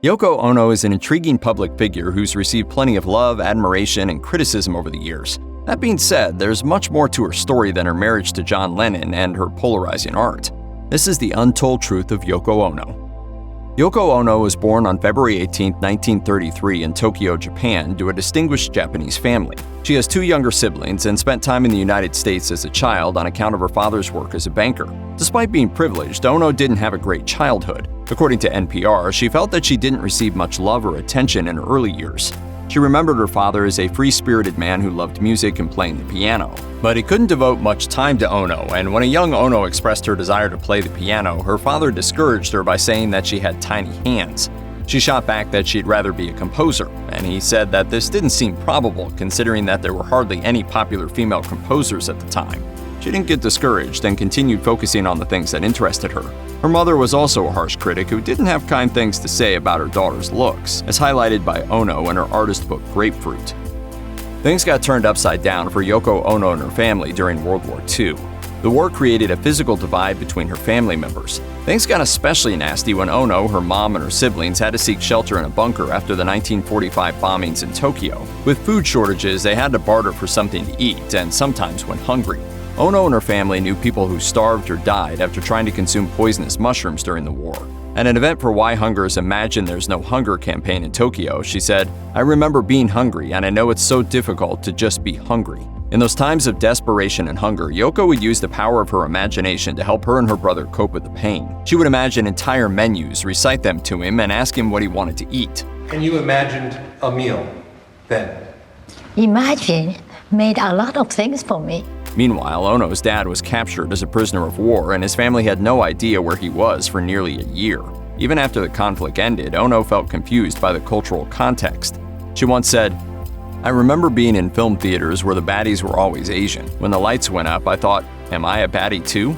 Yoko Ono is an intriguing public figure who's received plenty of love, admiration, and criticism over the years. That being said, there's much more to her story than her marriage to John Lennon and her polarizing art. This is the untold truth of Yoko Ono. Yoko Ono was born on February 18, 1933 in Tokyo, Japan, to a distinguished Japanese family. She has two younger siblings and spent time in the United States as a child on account of her father's work as a banker. Despite being privileged, Ono didn't have a great childhood. According to NPR, she felt that she didn't receive much love or attention in her early years. She remembered her father as a free-spirited man who loved music and playing the piano. But he couldn't devote much time to Ono, and when a young Ono expressed her desire to play the piano, her father discouraged her by saying that she had tiny hands. She shot back that she'd rather be a composer, and he said that this didn't seem probable considering that there were hardly any popular female composers at the time. She didn't get discouraged and continued focusing on the things that interested her. Her mother was also a harsh critic who didn't have kind things to say about her daughter's looks, as highlighted by Ono in her artist book Grapefruit. Things got turned upside down for Yoko Ono and her family during World War II. The war created a physical divide between her family members. Things got especially nasty when Ono, her mom, and her siblings had to seek shelter in a bunker after the 1945 bombings in Tokyo. With food shortages, they had to barter for something to eat and sometimes went hungry. Ono and her family knew people who starved or died after trying to consume poisonous mushrooms during the war. At an event for Why Hunger's Imagine There's No Hunger campaign in Tokyo, she said, "I remember being hungry, and I know it's so difficult to just be hungry." In those times of desperation and hunger, Yoko would use the power of her imagination to help her and her brother cope with the pain. She would imagine entire menus, recite them to him, and ask him what he wanted to eat. And you imagined a meal then? Imagine made a lot of things for me. Meanwhile, Ono's dad was captured as a prisoner of war, and his family had no idea where he was for nearly a year. Even after the conflict ended, Ono felt confused by the cultural context. She once said, "I remember being in film theaters where the baddies were always Asian. When the lights went up, I thought, am I a baddie too?"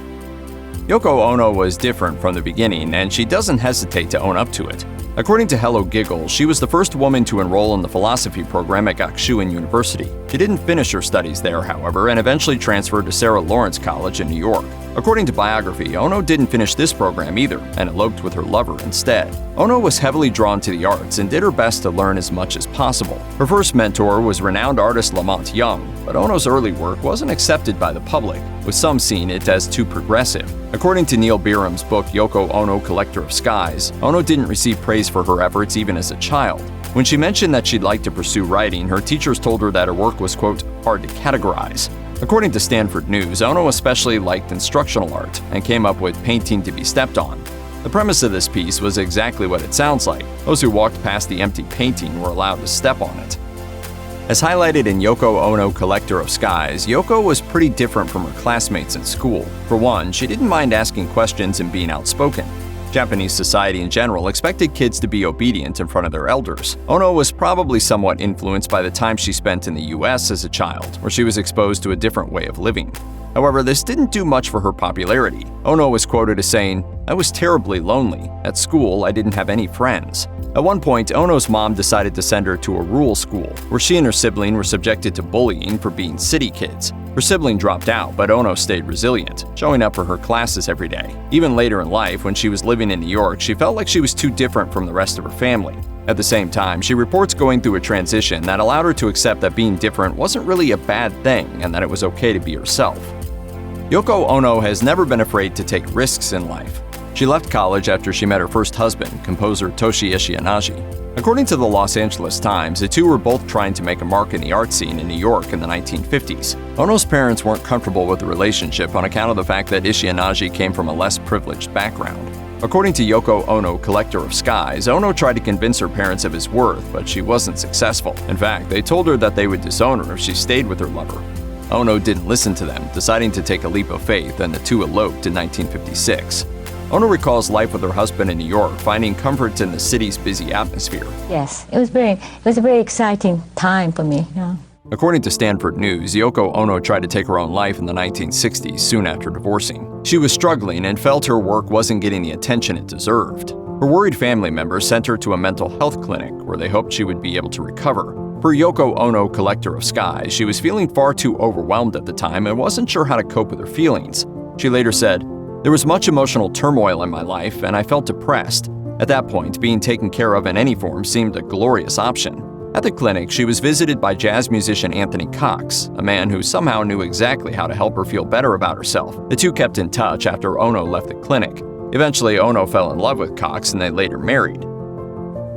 Yoko Ono was different from the beginning, and she doesn't hesitate to own up to it. According to Hello Giggle, she was the first woman to enroll in the philosophy program at Gakushuin University. She didn't finish her studies there, however, and eventually transferred to Sarah Lawrence College in New York. According to biography, Ono didn't finish this program either, and eloped with her lover instead. Ono was heavily drawn to the arts and did her best to learn as much as possible. Her first mentor was renowned artist Lamont Young, but Ono's early work wasn't accepted by the public, with some seeing it as too progressive. According to Neil Beerham's book Yoko Ono, Collector of Skies, Ono didn't receive praise for her efforts even as a child. When she mentioned that she'd like to pursue writing, her teachers told her that her work was, quote, hard to categorize. According to Stanford News, Ono especially liked instructional art and came up with painting to be stepped on. The premise of this piece was exactly what it sounds like. Those who walked past the empty painting were allowed to step on it. As highlighted in Yoko Ono, Collector of Skies, Yoko was pretty different from her classmates in school. For one, she didn't mind asking questions and being outspoken. Japanese society in general expected kids to be obedient in front of their elders. Ono was probably somewhat influenced by the time she spent in the US as a child, where she was exposed to a different way of living. However, this didn't do much for her popularity. Ono was quoted as saying, "I was terribly lonely. At school, I didn't have any friends." At one point, Ono's mom decided to send her to a rural school, where she and her sibling were subjected to bullying for being city kids. Her sibling dropped out, but Ono stayed resilient, showing up for her classes every day. Even later in life, when she was living in New York, she felt like she was too different from the rest of her family. At the same time, she reports going through a transition that allowed her to accept that being different wasn't really a bad thing and that it was okay to be herself. Yoko Ono has never been afraid to take risks in life. She left college after she met her first husband, composer Toshi Ishiyanagi. According to the Los Angeles Times, the two were both trying to make a mark in the art scene in New York in the 1950s. Ono's parents weren't comfortable with the relationship on account of the fact that Ishiyanagi came from a less privileged background. According to Yoko Ono, Collector of Skies, Ono tried to convince her parents of his worth, but she wasn't successful. In fact, they told her that they would disown her if she stayed with her lover. Ono didn't listen to them, deciding to take a leap of faith, and the two eloped in 1956. Ono recalls life with her husband in New York, finding comfort in the city's busy atmosphere. Yes, it was a very exciting time for me. Yeah. According to Stanford News, Yoko Ono tried to take her own life in the 1960s, soon after divorcing. She was struggling and felt her work wasn't getting the attention it deserved. Her worried family members sent her to a mental health clinic where they hoped she would be able to recover. Per Yoko Ono, Collector of Skies, she was feeling far too overwhelmed at the time and wasn't sure how to cope with her feelings. She later said, "There was much emotional turmoil in my life, and I felt depressed. At that point, being taken care of in any form seemed a glorious option. At the clinic, she was visited by jazz musician Anthony Cox, a man who somehow knew exactly how to help her feel better about herself. The two kept in touch after Ono left the clinic. Eventually, Ono fell in love with Cox and they later married.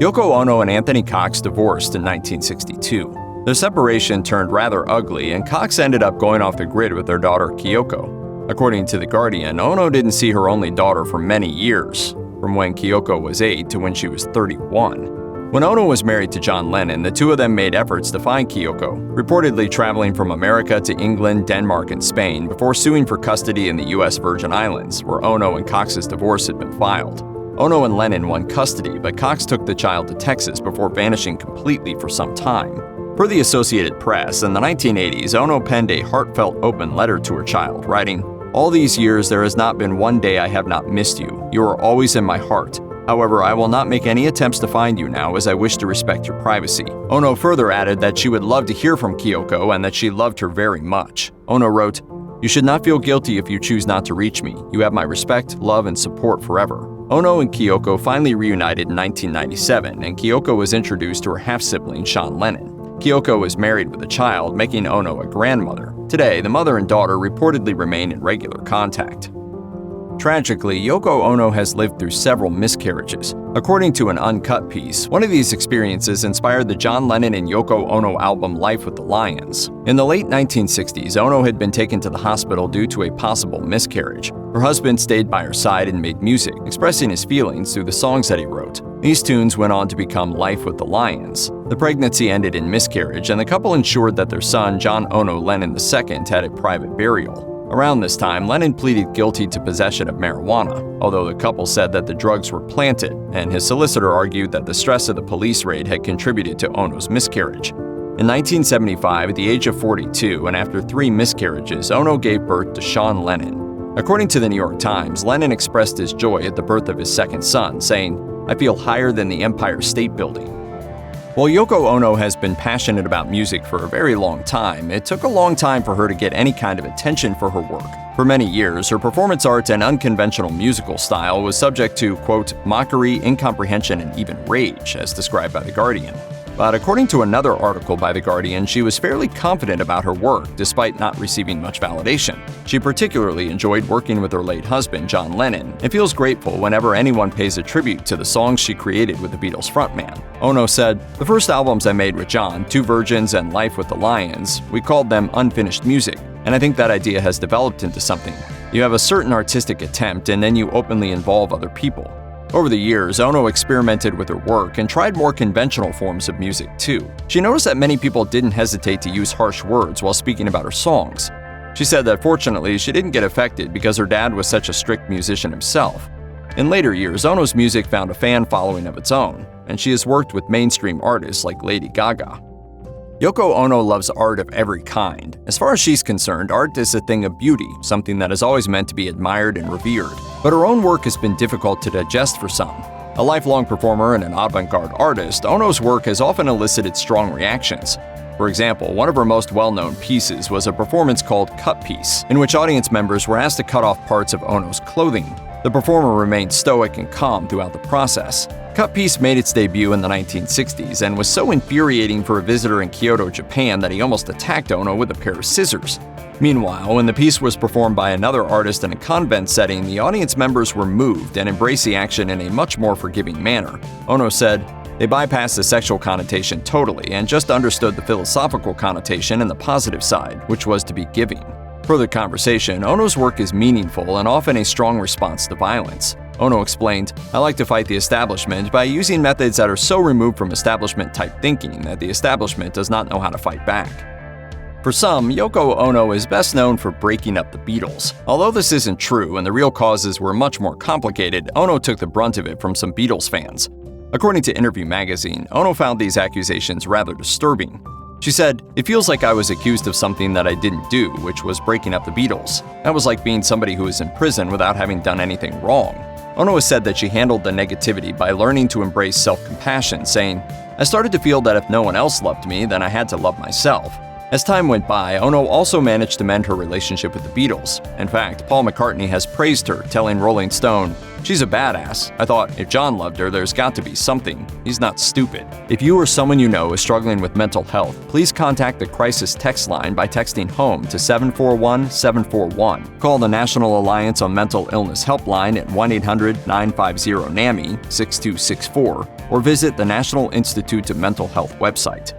Yoko Ono and Anthony Cox divorced in 1962. Their separation turned rather ugly, and Cox ended up going off the grid with their daughter Kyoko. According to The Guardian, Ono didn't see her only daughter for many years, from when Kyoko was 8 to when she was 31. When Ono was married to John Lennon, the two of them made efforts to find Kyoko, reportedly traveling from America to England, Denmark, and Spain before suing for custody in the U.S. Virgin Islands, where Ono and Cox's divorce had been filed. Ono and Lennon won custody, but Cox took the child to Texas before vanishing completely for some time. Per the Associated Press, in the 1980s, Ono penned a heartfelt open letter to her child, writing, "All these years there has not been one day I have not missed you. You are always in my heart. However, I will not make any attempts to find you now as I wish to respect your privacy." Ono further added that she would love to hear from Kyoko and that she loved her very much. Ono wrote, "You should not feel guilty if you choose not to reach me. You have my respect, love, and support forever." Ono and Kyoko finally reunited in 1997, and Kyoko was introduced to her half-sibling John Lennon. Kyoko is married with a child, making Ono a grandmother. Today, the mother and daughter reportedly remain in regular contact. Tragically, Yoko Ono has lived through several miscarriages. According to an Uncut piece, one of these experiences inspired the John Lennon and Yoko Ono album Life with the Lions. In the late 1960s, Ono had been taken to the hospital due to a possible miscarriage. Her husband stayed by her side and made music, expressing his feelings through the songs that he wrote. These tunes went on to become Life with the Lions. The pregnancy ended in miscarriage, and the couple ensured that their son, John Ono Lennon II, had a private burial. Around this time, Lennon pleaded guilty to possession of marijuana, although the couple said that the drugs were planted, and his solicitor argued that the stress of the police raid had contributed to Ono's miscarriage. In 1975, at the age of 42, and after 3 miscarriages, Ono gave birth to Sean Lennon. According to the New York Times, Lennon expressed his joy at the birth of his second son, saying, "I feel higher than the Empire State Building." While Yoko Ono has been passionate about music for a very long time, it took a long time for her to get any kind of attention for her work. For many years, her performance art and unconventional musical style was subject to, quote, mockery, incomprehension, and even rage, as described by The Guardian. But according to another article by The Guardian, she was fairly confident about her work despite not receiving much validation. She particularly enjoyed working with her late husband, John Lennon, and feels grateful whenever anyone pays a tribute to the songs she created with the Beatles frontman. Ono said, "The first albums I made with John, Two Virgins and Life with the Lions, we called them unfinished music, and I think that idea has developed into something. You have a certain artistic attempt and then you openly involve other people." Over the years, Ono experimented with her work and tried more conventional forms of music too. She noticed that many people didn't hesitate to use harsh words while speaking about her songs. She said that fortunately she didn't get affected because her dad was such a strict musician himself. In later years, Ono's music found a fan following of its own, and she has worked with mainstream artists like Lady Gaga. Yoko Ono loves art of every kind. As far as she's concerned, art is a thing of beauty, something that is always meant to be admired and revered. But her own work has been difficult to digest for some. A lifelong performer and an avant-garde artist, Ono's work has often elicited strong reactions. For example, one of her most well-known pieces was a performance called Cut Piece, in which audience members were asked to cut off parts of Ono's clothing. The performer remained stoic and calm throughout the process. Cut Piece made its debut in the 1960s and was so infuriating for a visitor in Kyoto, Japan that he almost attacked Ono with a pair of scissors. Meanwhile, when the piece was performed by another artist in a convent setting, the audience members were moved and embraced the action in a much more forgiving manner. Ono said, "They bypassed the sexual connotation totally and just understood the philosophical connotation and the positive side, which was to be giving." Per the conversation, Ono's work is meaningful and often a strong response to violence. Ono explained, "I like to fight the establishment by using methods that are so removed from establishment-type thinking that the establishment does not know how to fight back." For some, Yoko Ono is best known for breaking up the Beatles. Although this isn't true and the real causes were much more complicated, Ono took the brunt of it from some Beatles fans. According to Interview magazine, Ono found these accusations rather disturbing. She said, "It feels like I was accused of something that I didn't do, which was breaking up the Beatles. That was like being somebody who is in prison without having done anything wrong." Ono has said that she handled the negativity by learning to embrace self-compassion, saying, "I started to feel that if no one else loved me, then I had to love myself. As time went by, Ono also managed to mend her relationship with the Beatles. In fact, Paul McCartney has praised her, telling Rolling Stone, "She's a badass. I thought, if John loved her, there's got to be something. He's not stupid." If you or someone you know is struggling with mental health, please contact the Crisis Text Line by texting HOME to 741-741. Call the National Alliance on Mental Illness Helpline at 1-800-950-NAMI 6264, or visit the National Institute of Mental Health website.